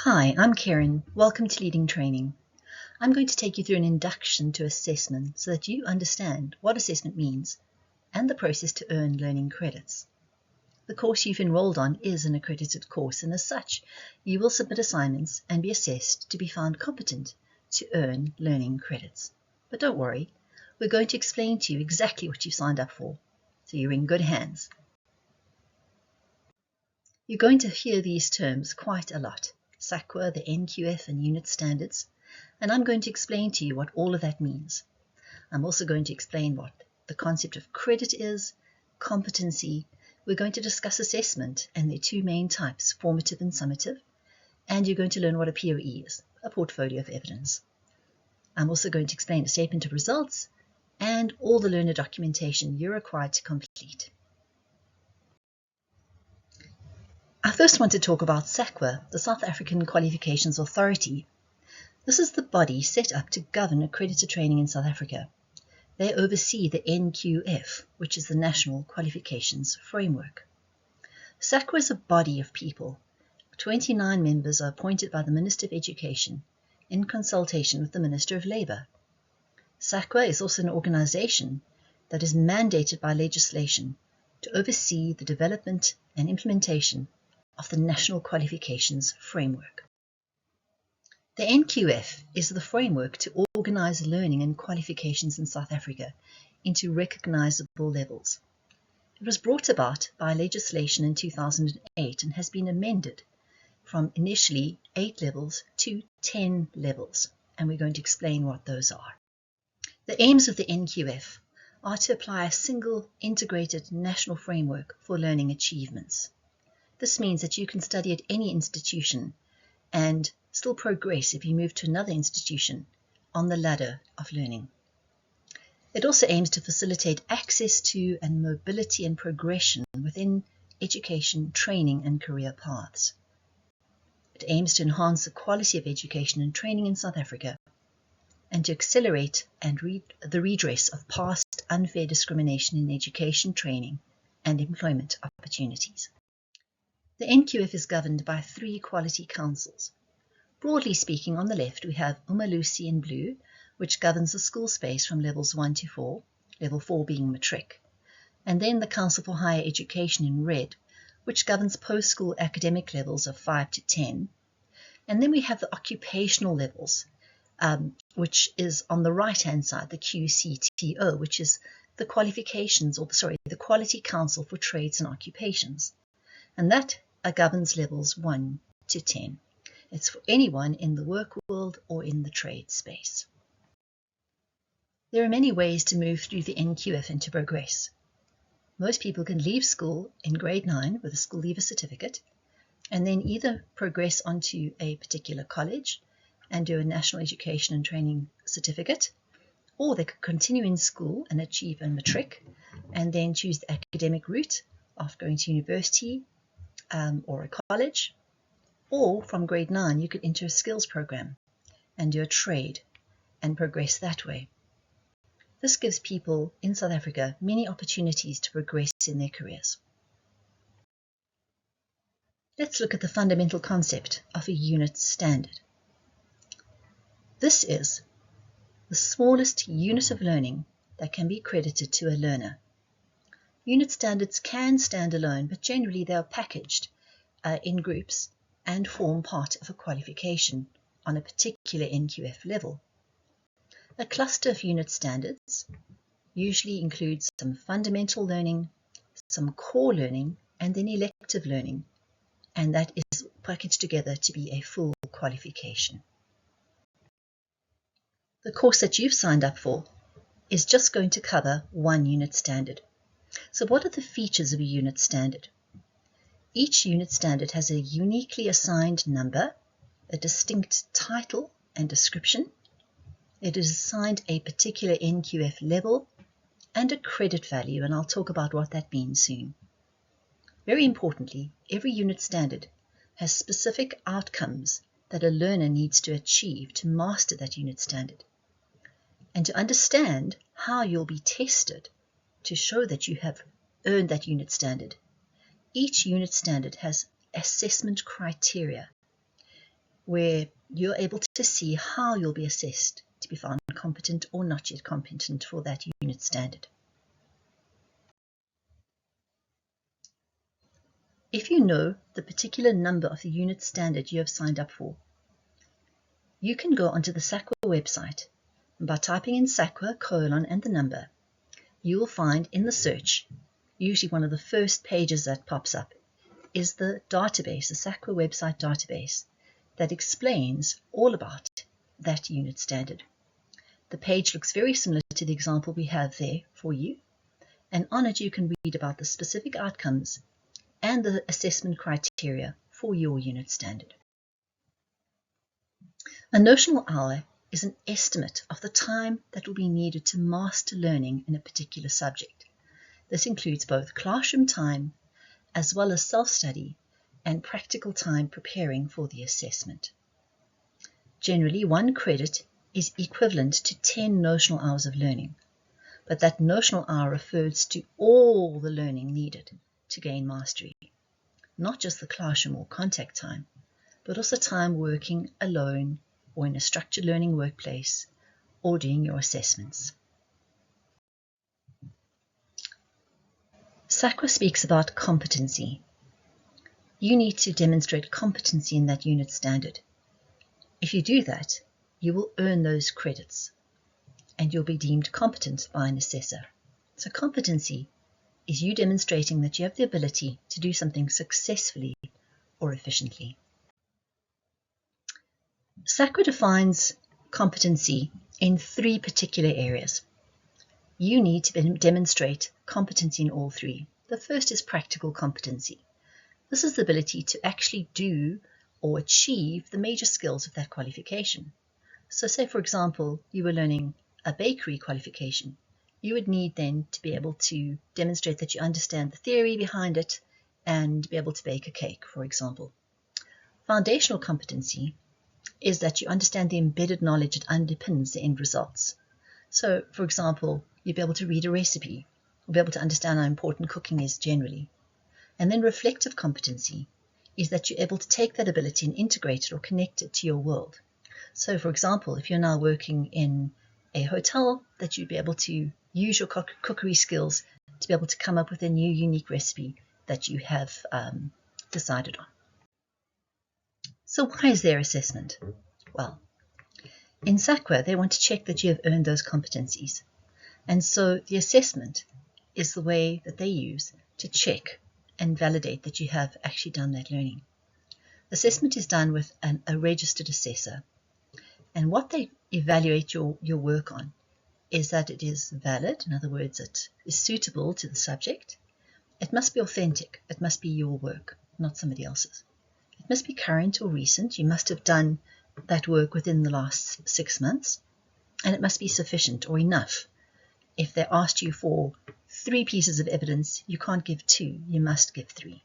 Hi, I'm Karen. Welcome to Leading Training. I'm going to take you through an induction to assessment so that you understand what assessment means and the process to earn learning credits. The course you've enrolled on is an accredited course, and as such, you will submit assignments and be assessed to be found competent to earn learning credits. But don't worry, we're going to explain to you exactly what you signed up for, so you're in good hands. You're going to hear these terms quite a lot. SACWA, the NQF, and unit standards, and I'm going to explain to you what all of that means. I'm also going to explain what the concept of credit is, competency. We're going to discuss assessment and their two main types, formative and summative, and you're going to learn what a POE is, a portfolio of evidence. I'm also going to explain a statement of results and all the learner documentation you're required to complete. I first want to talk about SACWA, the South African Qualifications Authority. This is the body set up to govern accredited training in South Africa. They oversee the NQF, which is the National Qualifications Framework. SACWA is a body of people. 29 members are appointed by the Minister of Education in consultation with the Minister of Labour. SACWA is also an organisation that is mandated by legislation to oversee the development and implementation of the National Qualifications Framework. The NQF is the framework to organise learning and qualifications in South Africa into recognisable levels. It was brought about by legislation in 2008 and has been amended from initially 8 levels to 10 levels, and we're going to explain what those are. The aims of the NQF are to apply a single integrated national framework for learning achievements. This means that you can study at any institution and still progress if you move to another institution on the ladder of learning. It also aims to facilitate access to and mobility and progression within education, training and career paths. It aims to enhance the quality of education and training in South Africa and to accelerate the redress of past unfair discrimination in education, training and employment opportunities. The NQF is governed by 3 quality councils. Broadly speaking, on the left we have Umalusi in blue, which governs the school space from levels 1 to 4, level 4 being matric, and then the Council for Higher Education in red, which governs post-school academic levels of 5 to 10, and then we have the occupational levels, which is on the right-hand side, the QCTO, which is the the Quality Council for Trades and Occupations, and that governs levels 1 to 10. It's for anyone in the work world or in the trade space. There are many ways to move through the NQF and to progress. Most people can leave school in grade 9 with a school leaver certificate and then either progress onto a particular college and do a national education and training certificate, or they could continue in school and achieve a matric and then choose the academic route of going to university or a college, or from grade 9 you could enter a skills program and do a trade and progress that way. This gives people in South Africa many opportunities to progress in their careers. Let's look at the fundamental concept of a unit standard. This is the smallest unit of learning that can be credited to a learner. Unit standards can stand alone, but generally they are packaged in groups and form part of a qualification on a particular NQF level. A cluster of unit standards usually includes some fundamental learning, some core learning, and then elective learning, and that is packaged together to be a full qualification. The course that you've signed up for is just going to cover one unit standard. So what are the features of a unit standard? Each unit standard has a uniquely assigned number, a distinct title and description. It is assigned a particular NQF level and a credit value, and I'll talk about what that means soon. Very importantly, every unit standard has specific outcomes that a learner needs to achieve to master that unit standard. And to understand how you'll be tested to show that you have earned that unit standard, each unit standard has assessment criteria. where you're able to see how you'll be assessed to be found competent or not yet competent for that unit standard. If you know the particular number of the unit standard you have signed up for, you can go onto the SAQA website, and by typing in SAQA : and the number, you will find in the search, usually one of the first pages that pops up, is the database, the SAQA website database, that explains all about that unit standard. The page looks very similar to the example we have there for you, and on it you can read about the specific outcomes and the assessment criteria for your unit standard. A notional hour is an estimate of the time that will be needed to master learning in a particular subject. This includes both classroom time as well as self-study and practical time preparing for the assessment. Generally, 1 credit is equivalent to 10 notional hours of learning, but that notional hour refers to all the learning needed to gain mastery, not just the classroom or contact time, but also time working alone or in a structured learning workplace or doing your assessments. SAQA speaks about competency. You need to demonstrate competency in that unit standard. If you do that, you will earn those credits and you'll be deemed competent by an assessor. So competency is you demonstrating that you have the ability to do something successfully or efficiently. SAQA defines competency in 3 particular areas. You need to demonstrate competency in all 3. The first is practical competency. This is the ability to actually do or achieve the major skills of that qualification. So say, for example, you were learning a bakery qualification. You would need then to be able to demonstrate that you understand the theory behind it and be able to bake a cake, for example. Foundational competency is that you understand the embedded knowledge that underpins the end results. So, for example, you'd be able to read a recipe, or be able to understand how important cooking is generally. And then reflective competency is that you're able to take that ability and integrate it or connect it to your world. So, for example, if you're now working in a hotel, that you'd be able to use your cookery skills to be able to come up with a new unique recipe that you have decided on. So why is there assessment? Well, in SAQA, they want to check that you have earned those competencies. And so the assessment is the way that they use to check and validate that you have actually done that learning. Assessment is done with a registered assessor. And what they evaluate your work on is that it is valid, in other words, it is suitable to the subject. It must be authentic. It must be your work, not somebody else's. It must be current or recent. You must have done that work within the last 6 months. And it must be sufficient or enough. If they asked you for 3 pieces of evidence, you can't give 2. You must give 3.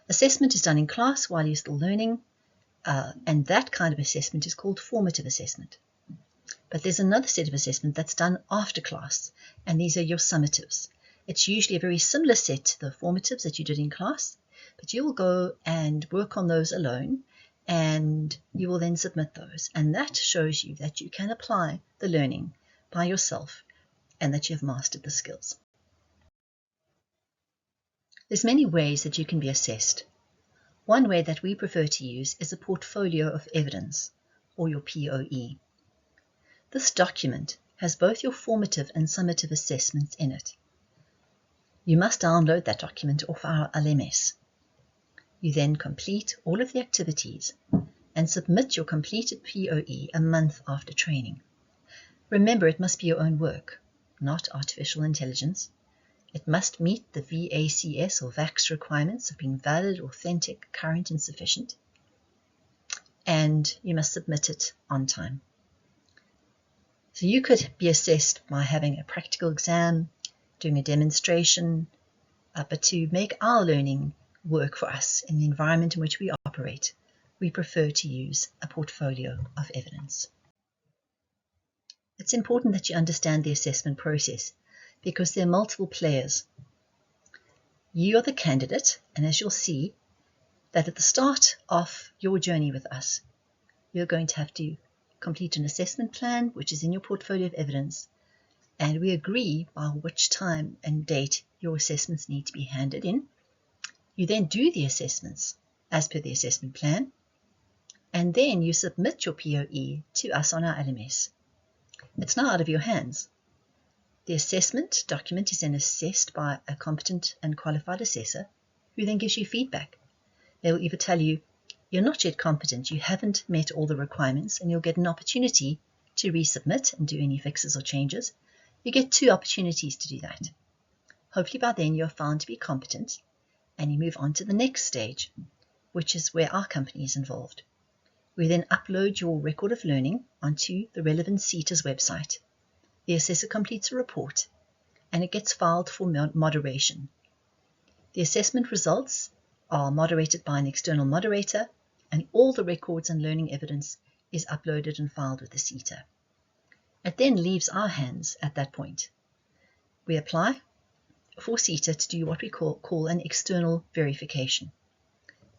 Assessment is done in class while you're still learning. And that kind of assessment is called formative assessment. But there's another set of assessment that's done after class, and these are your summatives. It's usually a very similar set to the formatives that you did in class, but you will go and work on those alone, and you will then submit those. And that shows you that you can apply the learning by yourself and that you have mastered the skills. There's many ways that you can be assessed. One way that we prefer to use is a portfolio of evidence, or your POE. This document has both your formative and summative assessments in it. You must download that document off our LMS. You then complete all of the activities and submit your completed POE a month after training. Remember, it must be your own work, not artificial intelligence. It must meet the VACS or VAX requirements of being valid, authentic, current, and sufficient. And you must submit it on time. So you could be assessed by having a practical exam, doing a demonstration, but to make our learning work for us in the environment in which we operate, we prefer to use a portfolio of evidence. It's important that you understand the assessment process because there are multiple players. You are the candidate, and as you'll see, that at the start of your journey with us, you're going to have to complete an assessment plan, which is in your portfolio of evidence, and we agree by which time and date your assessments need to be handed in. You then do the assessments as per the assessment plan, and then you submit your POE to us on our LMS. It's now out of your hands. The assessment document is then assessed by a competent and qualified assessor who then gives you feedback. They will either tell you, you're not yet competent, you haven't met all the requirements, and you'll get an opportunity to resubmit and do any fixes or changes. You get 2 opportunities to do that. Hopefully by then you're found to be competent and you move on to the next stage, which is where our company is involved. We then upload your record of learning onto the relevant CETA's website. The assessor completes a report and it gets filed for moderation. The assessment results are moderated by an external moderator, and all the records and learning evidence is uploaded and filed with the CETA. It then leaves our hands at that point. We apply for CETA to do what we call an external verification.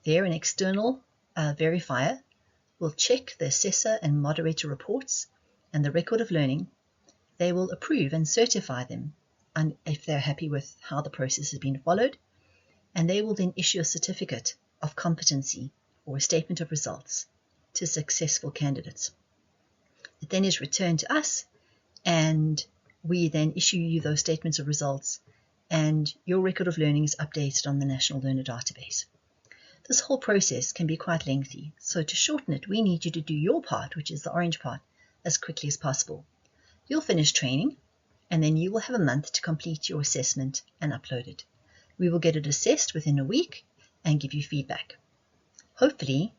There, an external verifier will check the assessor and moderator reports and the record of learning. They will approve and certify them, and if they're happy with how the process has been followed, and they will then issue a certificate of competency or a statement of results to successful candidates. It then is returned to us, and we then issue you those statements of results, and your record of learning is updated on the National Learner Database. This whole process can be quite lengthy, so to shorten it, we need you to do your part, which is the orange part, as quickly as possible. You'll finish training, and then you will have a month to complete your assessment and upload it. We will get it assessed within a week and give you feedback. Hopefully,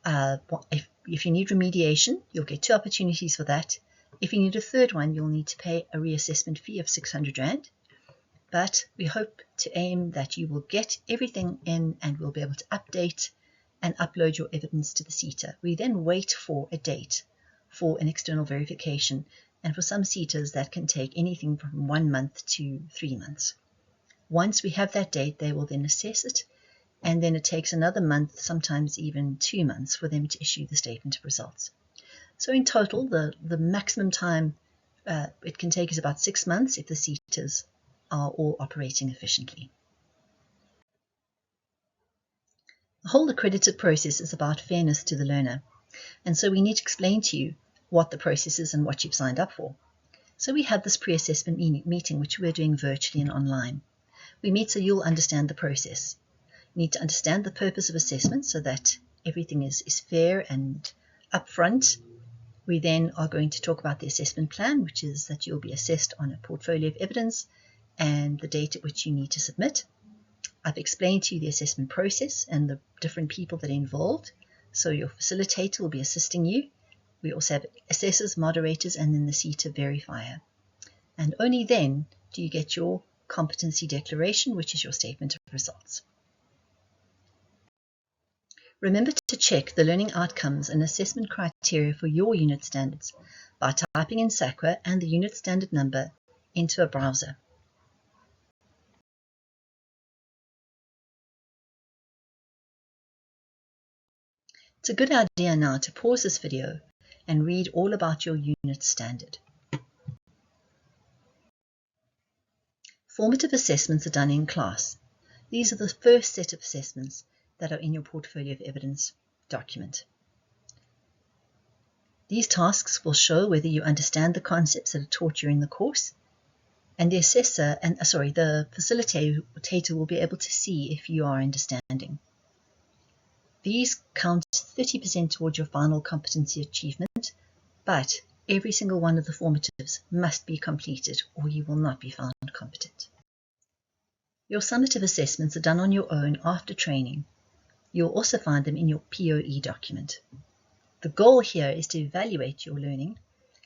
if you need remediation, you'll get 2 opportunities for that. If you need a third one, you'll need to pay a reassessment fee of 600 Rand. But we hope to aim that you will get everything in and we'll be able to update and upload your evidence to the CETA. We then wait for a date for an external verification, and for some CETAs that can take anything from 1 month to 3 months. Once we have that date, they will then assess it, and then it takes another month, sometimes even 2 months, for them to issue the statement of results. So in total, the maximum time it can take is about 6 months if the CETAs are all operating efficiently. The whole accredited process is about fairness to the learner, and so we need to explain to you what the process is and what you've signed up for. So we have this pre-assessment meeting, which we're doing virtually and online. We meet so you'll understand the process. You need to understand the purpose of assessment so that everything is fair and upfront. We then are going to talk about the assessment plan, which is that you'll be assessed on a portfolio of evidence and the date at which you need to submit. I've explained to you the assessment process and the different people that are involved. So your facilitator will be assisting you. We also have assessors, moderators, and then the CETA verifier. And only then do you get your competency declaration, which is your statement of results. Remember to check the learning outcomes and assessment criteria for your unit standards by typing in SAQA and the unit standard number into a browser. It's a good idea now to pause this video and read all about your unit standard. Formative assessments are done in class. These are the first set of assessments that are in your portfolio of evidence document. These tasks will show whether you understand the concepts that are taught during the course, and the assessor and the facilitator will be able to see if you are understanding. These count 30% towards your final competency achievement, but every single one of the formatives must be completed or you will not be found competent. Your summative assessments are done on your own after training. You'll also find them in your POE document. The goal here is to evaluate your learning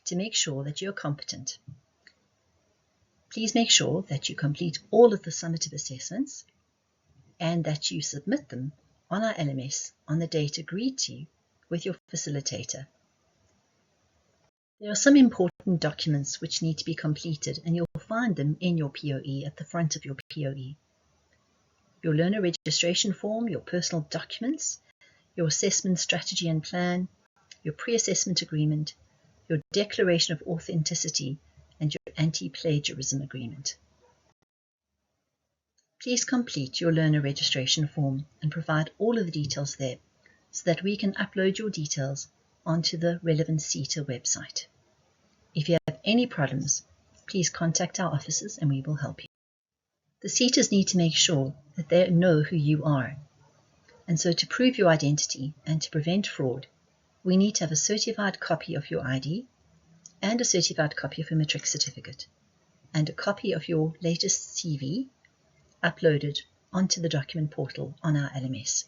to make sure that you're competent. Please make sure that you complete all of the summative assessments and that you submit them on our LMS on the date agreed to with your facilitator. There are some important documents which need to be completed, and you'll find them in your POE at the front of your POE. Your learner registration form, your personal documents, your assessment strategy and plan, your pre-assessment agreement, your declaration of authenticity, and your anti-plagiarism agreement. Please complete your learner registration form and provide all of the details there so that we can upload your details onto the relevant CETA website. If you have any problems, please contact our offices and we will help you. The CETAs need to make sure that they know who you are. And so to prove your identity and to prevent fraud, we need to have a certified copy of your ID and a certified copy of your matric certificate and a copy of your latest CV uploaded onto the document portal on our LMS.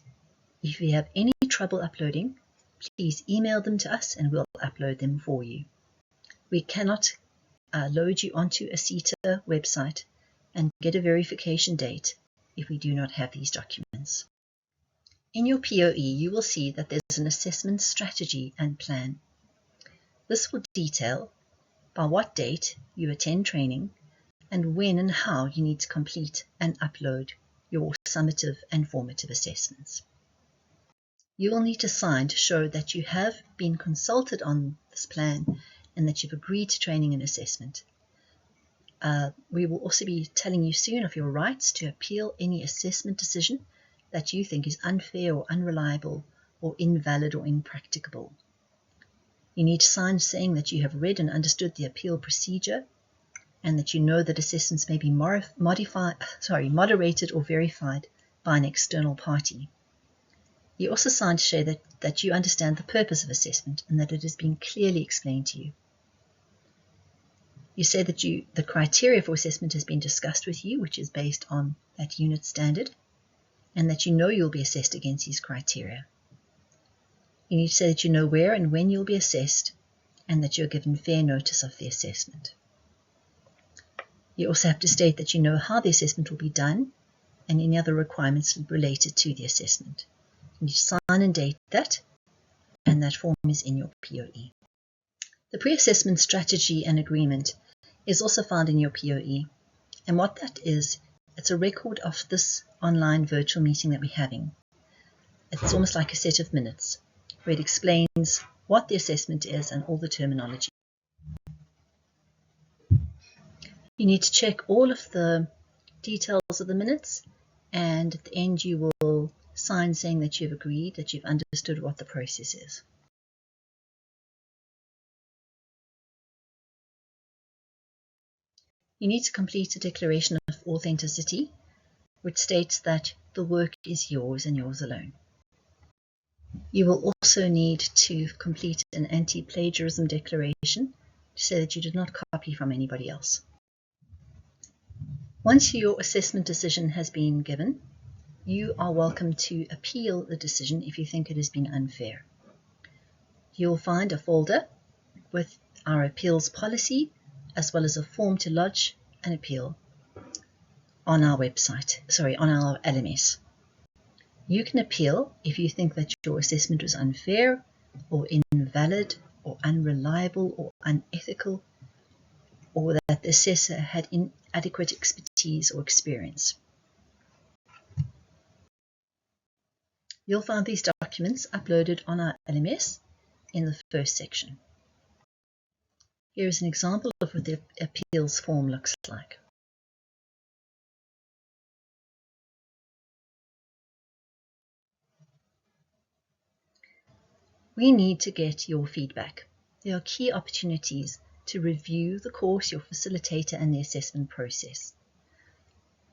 If you have any trouble uploading, please email them to us and we'll upload them for you. We cannot load you onto a CETA website and get a verification date if we do not have these documents. In your POE, you will see that there's an assessment strategy and plan. This will detail by what date you attend training and when and how you need to complete and upload your summative and formative assessments. You will need to sign to show that you have been consulted on this plan and that you've agreed to training and assessment. We will also be telling you soon of your rights to appeal any assessment decision that you think is unfair or unreliable or invalid or impracticable. You need to sign saying that you have read and understood the appeal procedure and that you know that assessments may be moderated or verified by an external party. You also sign to show that you understand the purpose of assessment and that it has been clearly explained to you. You say that the criteria for assessment has been discussed with you, which is based on that unit standard, and that you know you'll be assessed against these criteria. You need to say that you know where and when you'll be assessed and that you're given fair notice of the assessment. You also have to state that you know how the assessment will be done and any other requirements related to the assessment. You need to sign and date that, and that form is in your POE. The pre-assessment strategy and agreement is also found in your POE, and what that is, it's a record of this online virtual meeting that we're having. It's almost like a set of minutes where it explains what the assessment is and all the terminology. You need to check all of the details of the minutes, and at the end you will sign saying that you've agreed, that you've understood what the process is. You need to complete a declaration of authenticity, which states that the work is yours and yours alone. You will also need to complete an anti-plagiarism declaration to say that you did not copy from anybody else. Once your assessment decision has been given, you are welcome to appeal the decision if you think it has been unfair. You'll find a folder with our appeals policy as well as a form to lodge an appeal on our website, on our LMS. You can appeal if you think that your assessment was unfair or invalid or unreliable or unethical, or that the assessor had inadequate expertise or experience. You'll find these documents uploaded on our LMS in the first section. Here is an example of what the appeals form looks like. We need to get your feedback. There are key opportunities to review the course, your facilitator, and the assessment process.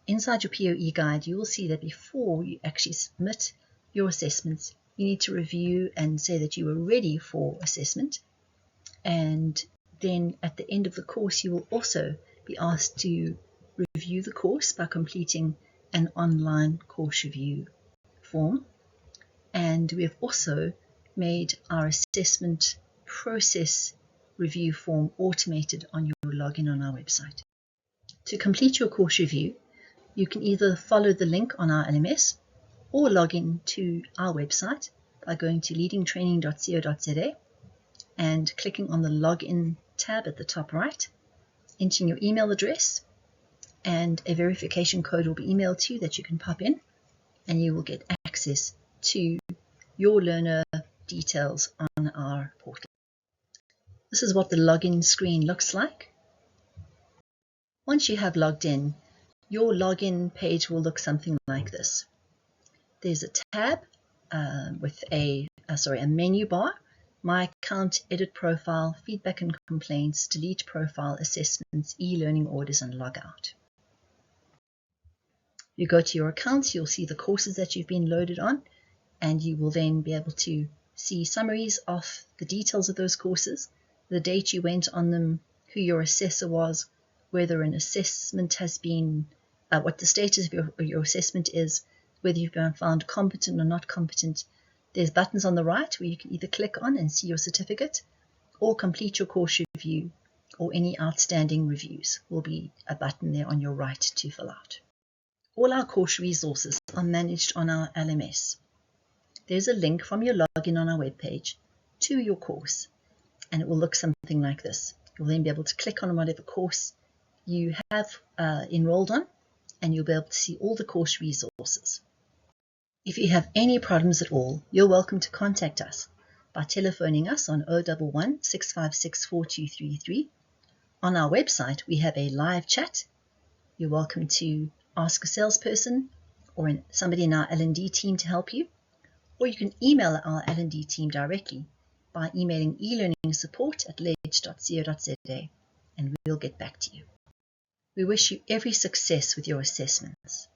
Inside your POE guide, you will see that before you actually submit your assessments, you need to review and say that you are ready for assessment. And then at the end of the course, you will also be asked to review the course by completing an online course review form. And we have also made our assessment process review form automated on your login on our website. To complete your course review, you can either follow the link on our LMS or log in to our website by going to leadingtraining.co.za and clicking on the login tab at the top right, entering your email address, and a verification code will be emailed to you that you can pop in, and you will get access to your learner details on our portal. This is what the login screen looks like. Once you have logged in, your login page will look something like this. There's a tab with a menu bar: My Account, Edit Profile, Feedback and Complaints, Delete Profile, Assessments, E-Learning Orders, and Logout. You go to your accounts, you'll see the courses that you've been loaded on, and you will then be able to see summaries of the details of those courses, the date you went on them, who your assessor was, whether an assessment has been, what the status of your assessment is, whether you've been found competent or not competent. There's buttons on the right where you can either click on and see your certificate, or complete your course review, or any outstanding reviews will be a button there on your right to fill out. All our course resources are managed on our LMS. There's a link from your login on our webpage to your course, and it will look something like this. You'll then be able to click on whatever course you have enrolled on, and you'll be able to see all the course resources. If you have any problems at all, you're welcome to contact us by telephoning us on 011 656 4233. On our website, we have a live chat. You're welcome to ask a salesperson or somebody in our L&D team to help you, or you can email our L&D team directly by emailing elearningsupport@ledge.co.za, and we'll get back to you. We wish you every success with your assessments.